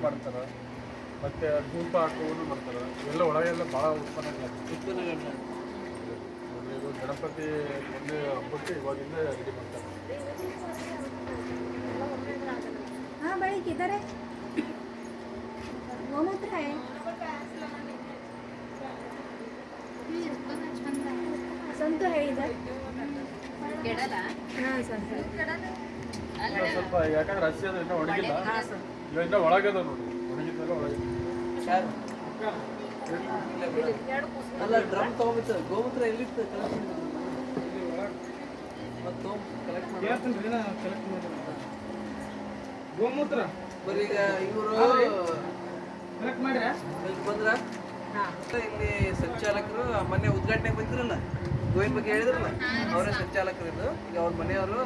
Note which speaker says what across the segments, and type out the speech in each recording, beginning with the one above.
Speaker 1: ಮಾಡ್ತಾರೆ, ಮತ್ತು ಧೂಪ ಹಾಕೋನು ಮಾಡ್ತಾರೆ. ಇವೆಲ್ಲ ಒಳಗೆಲ್ಲ ಭಾಳ ಉತ್ಪನ್ನಗಳು ನೋಡಿ. ಇದು ಗಣಪತಿ ಮೊನ್ನೆ ಹಬ್ಬಕ್ಕೆ ಇವಾಗಿಂದ ರೆಡಿ ಮಾಡ್ತಾರೆ.
Speaker 2: हाँ बड़ी किधर है गोमूत्र है संत है इधर हाँ संत
Speaker 1: ಸ್ವಲ್ಪ ಯಾಕಂದ್ರೆ ಹಸಿ ಅದು ಇನ್ನೂ ಒಣಗಿಲ್ಲ, ಇವೆಲ್ಲ ಒಳಗದ ನೋಡಿ, ಒಣಗಿದ್ದೆಲ್ಲ ಒಳಗೆ.
Speaker 3: ಅಲ್ಲ ಡ್ರಮ್ ತಗೊಂಬಿಟ್ಟು ಗೋಮೂತ್ರ ಎಲ್ಲಿತ್ತು ಕಲೆಕ್ಟ್ ಮಾಡಿ
Speaker 1: ಗೋಮೂತ್ರ
Speaker 3: ಬರೀ ಈಗ ಇವರು
Speaker 1: ಕಲೆಕ್ಟ್ ಮಾಡ್ರೆ
Speaker 3: ಇಲ್ಲಿ ಬಂದ್ರ ಇಲ್ಲಿ ಸಂಚಾಲಕರು ಮೊನ್ನೆ ಉದ್ಘಾಟನೆಗೆ ಬಂದಿರಲ್ಲ, ಗೋವಿನ ಬಗ್ಗೆ ಹೇಳಿದ್ರಲ್ಲ, ಅವರೇ ಸಂಚಾಲಕರು. ಇದು ಈಗ ಅವ್ರ ಮನೆಯವರು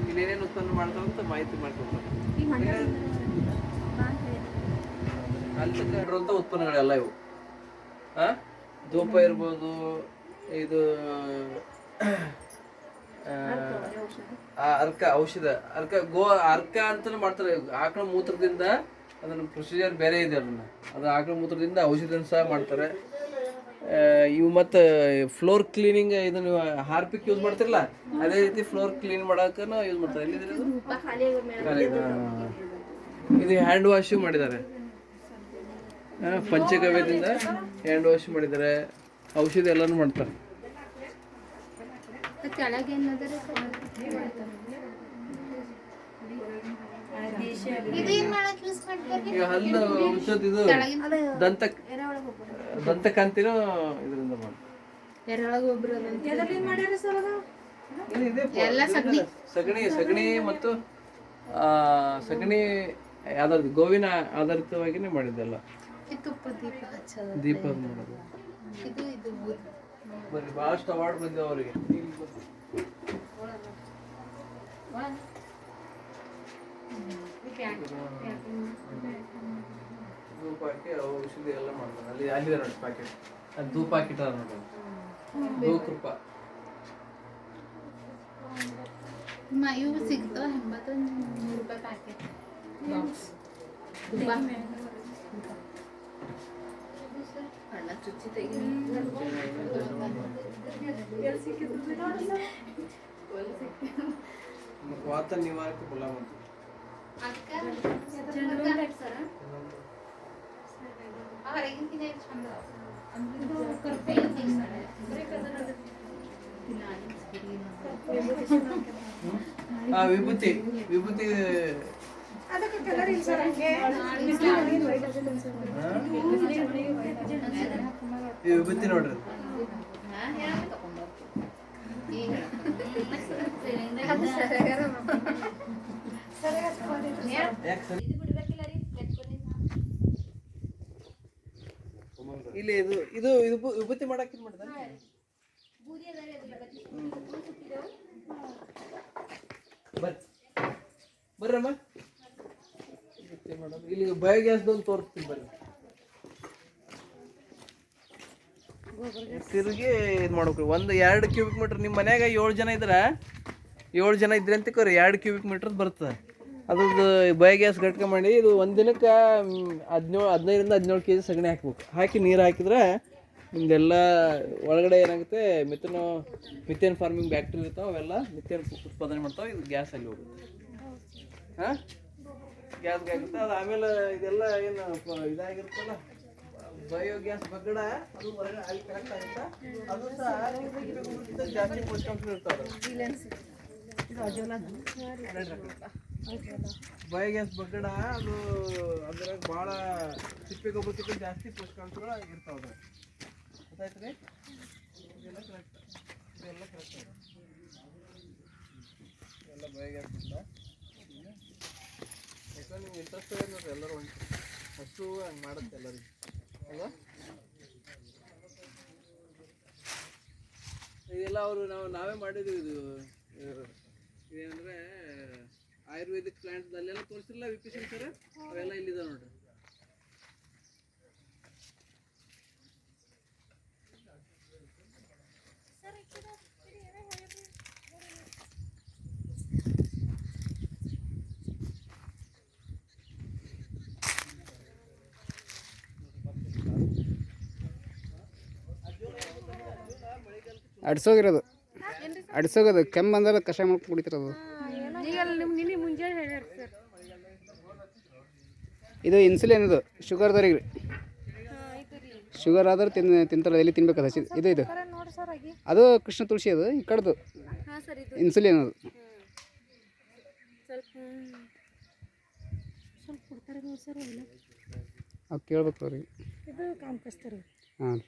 Speaker 3: ಇಲ್ಲಿ ಏನೇನು ಉತ್ಪನ್ನ ಮಾಡ್ತಾರೆ ಅಂತ ಮಾಹಿತಿ ಮಾಡ್ಕೊಡ್ತಾರೆ. ಅಲ್ಲಿ ತನಕ ಇರುವಂಥ ಉತ್ಪನ್ನಗಳೆಲ್ಲ ಇವು. ಧೂಪ ಇರ್ಬೋದು, ಇದು ಅರ್ಕ ಔಷಧ, ಅರ್ಕ ಅಂತಾನು ಮಾಡ್ತಾರೆ. ಆಕಳ ಮೂತ್ರದಿಂದ ಅದನ್ನ ಪ್ರೊಸೀಜರ್ ಬೇರೆ ಇದೆ, ಅದು ಆಕಳ ಮೂತ್ರದಿಂದ ಔಷಧಿಯನ್ನು ಸಹ ಮಾಡ್ತಾರೆ. ಇವು ಮತ್ತು ಫ್ಲೋರ್ ಕ್ಲೀನಿಂಗ್, ಇದನ್ನು ಹಾರ್ಪಿಕ್ ಯೂಸ್ ಮಾಡ್ತಿರಲ್ಲ, ಅದೇ ರೀತಿ ಫ್ಲೋರ್ ಕ್ಲೀನ್ ಮಾಡೋಕೆ ಯೂಸ್ ಮಾಡ್ತಾರೆ. ಎಲ್ಲಿದೆ ಇದು ಹ್ಯಾಂಡ್ ವಾಶು ಮಾಡಿದ್ದಾರೆ, ಪಂಚಗವ್ಯದಿಂದ ಹ್ಯಾಂಡ್ ವಾಶ್ ಮಾಡಿದ್ದಾರೆ, ಔಷಧಿ ಎಲ್ಲನೂ ಮಾಡ್ತಾರೆ. ಹಲ್ಲು ಉಚ್ಚೋದು, ಇದು ದಂತಕಾಂತಿನೂ ಇದರಿಂದ ಸಗಣಿ ಮತ್ತು ಸಗಣಿ ಯಾವ್ದಾದ್ರು ಗೋವಿನ ಆಧಾರಿತವಾಗಿನೇ ಮಾಡಿದ್ದೆಲ್ಲ. ದೀಪ ಮಾಡೋದು ಬರೀ ಭಾಳಷ್ಟು ಅವಾರ್ಡ್ ಬಂದಿವೆ ಅವರಿಗೆ. ಧೂಪ ಹಾಕಿ ಔಷಧಿ ಎಲ್ಲ ಮಾಡ್ತಾರೆ. ಅಲ್ಲಿದೆ ನೋಡಿ ಪ್ಯಾಕೆಟ್, ಅಲ್ಲಿ ಧೂಪ ಹಾಕಿಟ್ಟಾರ ನೋಡಿ, ಗೋಕೃಪ.
Speaker 4: ಇವು ಸಿಗ್ತಾವ 100 ರೂಪಾಯಿ ಪ್ಯಾಕೆಟ್ ಬಾಕ್ಸ್. ಹಣ್ಣ ಚುಚ್ಚಿ ತೆಗಿ
Speaker 3: ವಾತ ನಿವಾರಕ ಗುಲಾಮ್ ಅಂತ. ವಿಭೂತಿ ವಿಭೂತಿ ವಿಭೂತಿ ನೋಡ್ರಿ. ಇಲ್ಲಿ ಇದು ಇದು ವಿಭೂತಿ ಮಾಡಕ್ಕೆ ಮಾಡಿದ ಬರ್ರಮ್ಮ. ಇಲ್ಲಿ ಬಯೋಗ್ಯಾಸ್ದೊಂದು ತೋರಿಸ್ತೀನಿ ಬರ್ರಿ. ತಿರುಗಿ ಇದು ಮಾಡ್ಬೇಕು. 2 ಕ್ಯೂಬಿಕ್ ಮೀಟ್ರ್. ನಿಮ್ಮ ಮನ್ಯಾಗ 7 ಜನ ಇದ್ರೆ 7 ಜನ ಇದ್ರೆ ಅಂತ ಕರಿ 2 ಕ್ಯೂಬಿಕ್ ಮೀಟ್ರ್ ಬರ್ತದೆ. ಅದ್ರದ್ದು ಬಯೋಗ್ಯಾಸ್ ಘಟಕ ಮಾಡಿ ಇದು ಒಂದು ದಿನಕ್ಕೆ 15ರಿಂದ 17 kg ಸಗಣಿ ಹಾಕ್ಬೇಕು. ಹಾಕಿ ನೀರು ಹಾಕಿದ್ರೆ ನಿಮ್ದೆಲ್ಲ ಒಳಗಡೆ ಏನಾಗುತ್ತೆ, ಮಿಥೇನ್ ಫಾರ್ಮಿಂಗ್ ಬ್ಯಾಕ್ಟೀರಿಯಾ ಇರ್ತಾವೆ, ಅವೆಲ್ಲ ಮಿಥೇನ್ ಉತ್ಪಾದನೆ ಮಾಡ್ತಾವೆ. ಇದು ಗ್ಯಾಸ್ ಅಲ್ಲಿ ಹೋಗುತ್ತೆ. ಗ್ಯಾಸ್ಗೆ ಆಗುತ್ತೆ ಅದು. ಆಮೇಲೆ ಇದೆಲ್ಲ ಏನು ಇದಾಗಿರುತ್ತಲ್ಲ ಬಯೋಗ್ಯಾಸ್ ಬಗ್ಗಡ, ಅದು ಹೊರಗಡೆ ಅಲ್ಲಿ ಕರೆಕ್ಟ್ ಆಗುತ್ತೆ. ಅದು ಸಹ ಜಾಸ್ತಿ ಪೋಷಕಾಂಶ ಇರ್ತಾವೆ. ಬಯೋಗ್ಯಾಸ್ ಬಗ್ಗಡ ಅದು ಅದ್ರಾಗ ಭಾಳ ತಿಪ್ಪೆ ಗೊಬ್ಬರಕ್ಕಿಂತ ಜಾಸ್ತಿ ಪೋಷಕಾಂಶಗಳು ಇರ್ತಾವೆ. ಗೊತ್ತಾಯ್ತು ರೀ? ಇದೆಲ್ಲ ಕರೆಕ್ಟ್, ಇದೆಲ್ಲ ಕರೆಕ್ಟ್, ಎಲ್ಲ ಬಯೋಗ್ಯಾಸ್ ಇಲ್ಲ. ಯಾಕಂದ್ರೆ ನಿಮ್ಗೆ ಇಂಟ್ರೆಸ್ಟ್ ಇದೆ ನೋಡ್ರಿ, ಎಲ್ಲರೂ ಒಂದು ಅಷ್ಟು ಹಂಗೆ ಮಾಡುತ್ತೆ ಎಲ್ಲರಿಗೂ ಅಲ್ವಾ? ಇದೆಲ್ಲ ಅವರು ನಾವೇ ಮಾಡಿದ್ದೀವಿ. ಇದೇನಂದರೆ ಆಯುರ್ವೇದಿಕ್ ಪ್ಲಾಂಟ್ಸ್ ಅಲ್ಲೆಲ್ಲ ತೋರಿಸಿರಲ್ಲ ವಿಪಿಷನ್ ಸರ್, ಅವೆಲ್ಲ ಇಲ್ಲಿದೆ ನೋಡ್ರಿ.
Speaker 5: ಅಡ್ಸೋಗಿರೋದು ಅಡ್ಸೋಗೋದು ಕೆಮ್ಮು ಬಂದಾಗ ಕಷಾಯ ಮಾಡ್ಕೊಂಡು ಕುಡಿತಿರೋದು.
Speaker 2: ನಿನ್ನೆ ಮುಂಜಾನೆ ಹೇಳ್ಯಾರ ಸರ್.
Speaker 5: ಇದು ಇನ್ಸುಲಿನ್, ಇದು ಶುಗರ್ದವ್ರಿಗೆ ರೀ. ಶುಗರ್ ಆದ್ರೆ ತಿಂತಾರೆ, ಎಲ್ಲಿ ತಿನ್ಬೇಕು ಅದು ಹಸಿದು. ಇದು
Speaker 2: ನೋಡಿ ಸರ್ ಆಗಿ
Speaker 5: ಅದು ಕೃಷ್ಣ ತುಳಸಿ, ಅದು ಈ ಕಡೆದು
Speaker 2: ಹಾಂ ಸರ್. ಇದು
Speaker 5: ಇನ್ಸುಲಿನ್ ಅದು.
Speaker 2: ಸ್ವಲ್ಪ ಸ್ವಲ್ಪ ಕೊಡ್ತಾರೆ ನೋಡಿ ಸರ್. ಎಲ್ಲ
Speaker 5: ಅವು ಕೇಳ್ಬೇಕು ಅವ್ರಿಗೆ.
Speaker 2: ಇದು ಕಾಂಪಿಸ್ತಾರೆ.
Speaker 5: ಹಾಂ,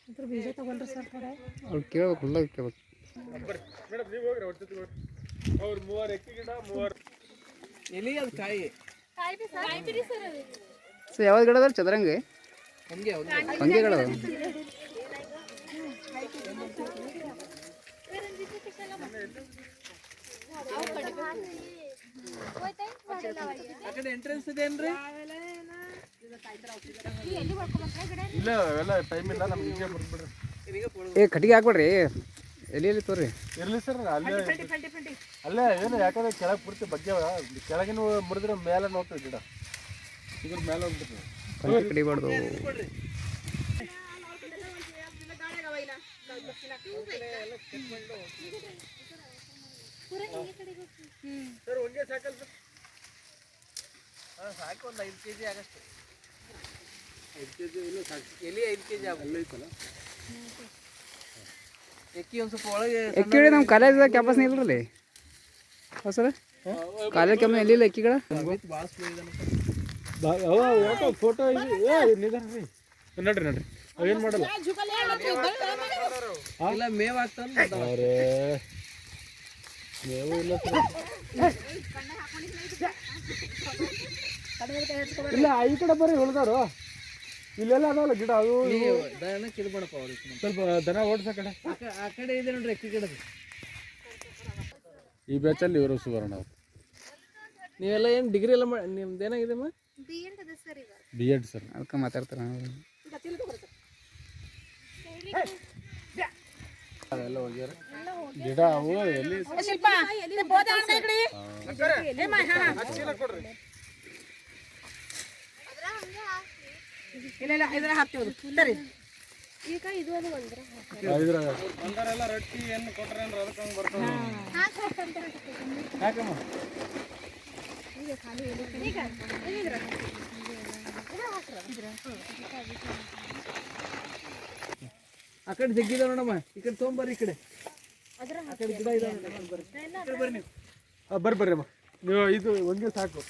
Speaker 2: ಅದ್ರ ಬೀಜ ತೊಗೊಂಡ್ರಿ ಸರ್ ಥೋಡೆ.
Speaker 5: ಅವ್ರು ಕೇಳ್ಬೇಕು, ಎಲ್ಲ ಕೇಳ್ಬೇಕು.
Speaker 1: ಮೇಡಮ್ ನೀವು ಹೋಗ್ರಿ, ಅವ್ರ ಜೊತೆ ಹೋಗ್ರಿ. ಅವ್ರು 3 ಎಕ್ಕಿ ಗಿಡ 3
Speaker 3: ಎಲ್ಲಿ ಅದು ಕಾಯಿ
Speaker 2: ಕಾಯಿ ಬಿಡಿ ಸರ್. ಅದು
Speaker 5: ಸೊ ಯಾವ್ದು ಗಿಡ ಅದ ಚದರಂಗಿ?
Speaker 3: ಹಂಗೆ
Speaker 5: ಹಂಗೆ ಗಿಡ ಅದ.
Speaker 3: ಆ ಕಡೆ ಎಂಟ್ರೆನ್ಸ್ ಇದೆ ಏನ್ರಿ?
Speaker 1: ಇಲ್ಲ ಅವೆಲ್ಲ ಟೈಮ್ ಇಲ್ಲ ನಮ್ಗೆ, ಹಿಂಗೆ ಬರ್ಬಿಡ್ರಿ.
Speaker 5: ಕಟ್ಟಿಗೆ ಹಾಕ್ಬೇಡ್ರಿ, ಎಲ್ಲಿ ತೋರಿ.
Speaker 1: ಇರ್ಲಿ ಸರ್, ಅಲ್ಲೇ ಏನು, ಯಾಕಂದ್ರೆ ಕೆಳಗೆ ಪೂರ್ತಿ ಬಗ್ಗೆ ಕೆಳಗಿನ ಮುರಿದ್ರೆ ಮೇಲೆ ನೋಡ್ತೀವಿ ಗಿಡ, ಇದ್ರ ಮೇಲೆ ಹೋಗ್ಬಿಡ್ತೀವಿ.
Speaker 5: ಕಡಿಬಾರ್ದು.
Speaker 1: ಸರ್ ಒಂದೇ ಸಾಕಲ್ ಸರ್?
Speaker 3: ಸಾಕು, ಒಂದು 5 kg ಆಗಷ್ಟು.
Speaker 1: 5 kg ಇಲ್ಲ ಸಾಕು.
Speaker 3: ಎಲ್ಲಿ 5 kg
Speaker 1: ಅಲ್ಲೇ ಐತಲ್ಲ.
Speaker 3: ಎಕ್ಕಿ ಒಂದು ಸ್ವಲ್ಪ ಒಳಗೆ
Speaker 5: ಎಕ್ಕಿ ನಮ್ಮ ಕಾಲೇಜ್ದಾಗ ಕ್ಯಾಂಪಸ್ ಇಲ್ಲರಲ್ಲಿ. ಹೌದು ಸರ್, ಕಾಲೇಜ್ ಕ್ಯಾಂಪಸ್ ಎಲ್ಲಿಲ್ಲ ಎಕ್ಕಿಗಳ.
Speaker 3: ಭಾಳ ಸ್ಲೋ ಇದಾನಪ್ಪ.
Speaker 1: ಫೋಟೋ ನಿಧಾನ ರೀ. ನಡ್ರಿ ನಡ್ರಿ, ಅವೇನು ಮಾಡಲ್ಲ.
Speaker 3: ಇಲ್ಲ ಮೇವ್ ಆಗ್ತಾನ.
Speaker 1: ಅರೇ ಮೇವು ಇಲ್ಲ ಸರ್. ಇಲ್ಲ ಈ ಕಡೆ ಬರ್ರಿ ಹೊಲ್ದಾರು, ಇಲ್ಲೆಲ್ಲ ಅದಾವಲ್ಲ ಗಿಡ, ಅದು
Speaker 3: ದನಕ್ಕೆ ಇದು ಮಾಡಪ್ಪ ಅವ್ರಿಗೆ.
Speaker 1: ಸ್ವಲ್ಪ ದನ ಓಡಿಸ ಕಡೆ.
Speaker 3: ಆ ಕಡೆ ಇದೆ ನೋಡ್ರಿ ಎಕ್ಕಿ ಗಿಡದ.
Speaker 1: ಈ ಬ್ಯಾಚಲ್ಲಿ ಇವರು ಸುವರ್ಣ ಅವರು.
Speaker 3: ನೀವೆಲ್ಲ ಏನು ಡಿಗ್ರಿ ಎಲ್ಲ ನಿಮ್ದು ಏನಾಗಿದೆಮ್ಮ?
Speaker 1: B Ed sir.
Speaker 5: ಅದಕ್ಕೆ ಮಾತಾಡ್ತಾರೆ.
Speaker 1: ಅದೆಲ್ಲ ಹೋಗ್ಯಾರ ಗಿಡ ಅವು ಎಲ್ಲಿ.
Speaker 2: ಈಗ ಇದು ಅದು ಒಂದ್ರ
Speaker 1: ಒಂದರೆಲ್ಲ ರೊಟ್ಟಿ ಏನು ಕೊಟ್ರೆ ಅಂದ್ರೆ ಅದಕ್ಕೆ ಹಂಗೆ ಬರ್ತಾವೆ. ಯಾಕಮ್ಮ
Speaker 2: ಈಗ ಖಾಲಿ ಈಗ
Speaker 3: ಆ ಕಡೆ ಜಗ್ಗಿದ ನೋಡಮ್ಮ, ಈ ಕಡೆ ತೊಗೊಂಬರ್ರಿ. ಈ ಕಡೆ ಆ ಕಡೆ ಗಿಡ ಇದಾವೆ, ಬರ್ರಿ ನೀವು.
Speaker 1: ಬರ್ರಿ ಅಮ್ಮ, ನೀವು ಇದು ಒಂದೇ ಸಾಕು.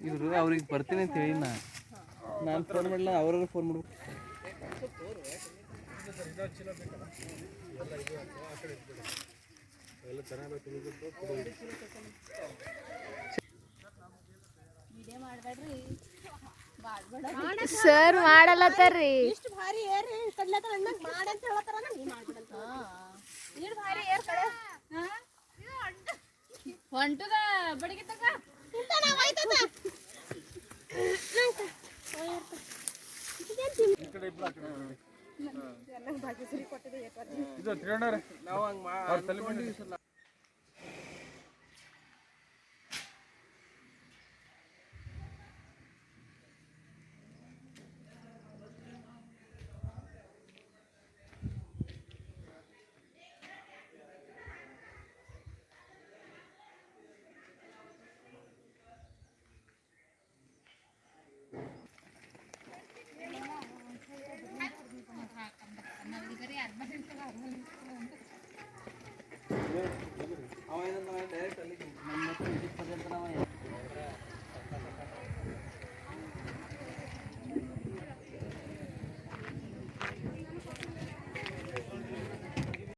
Speaker 3: ಇವರು ಅವ್ರಿಗೆ ಬರ್ತೀನಿ ಅಂತ ಹೇಳಿ ನಾನು ಫೋನ್ ಮಾಡಲ್ಲ, ಅವ್ರಿಗೆ ಫೋನ್ ಮಾಡ್ಬೇಕು.
Speaker 2: ವಿಡಿಯೋ ಮಾಡಬೇಡ್ರಿ. ಸರ್ ಮಾಡಲತ್ತಾರ್ರಿ
Speaker 6: ಇಷ್ಟು ಭಾರಿ ಏರಿ ಕಡ್ಲೆಕಾಯಿ ಹಣ್ಣಾಗ ಮಾಡಂತ ಹೇಳತ್ತಾರ ನೀ ಮಾಡ್ಬಿಡಂತ ಇಷ್ಟು ಭಾರಿ ಏರ್ ಕಡೆ
Speaker 4: ಹೊಂಟದ ಬಡಿಗೆ ತಗ
Speaker 1: ಈ ಕಡೆ ಇಬ್ರು ಆ ಕಡೆ ಇಬ್ರು. ಇದು ತ್ರಿವಣ್ಣರೇ
Speaker 3: ನಾವು ಹಂಗೆ
Speaker 1: ಅವ್ರ ತಲೆ ಮೇಲೆ
Speaker 4: ಬರೀ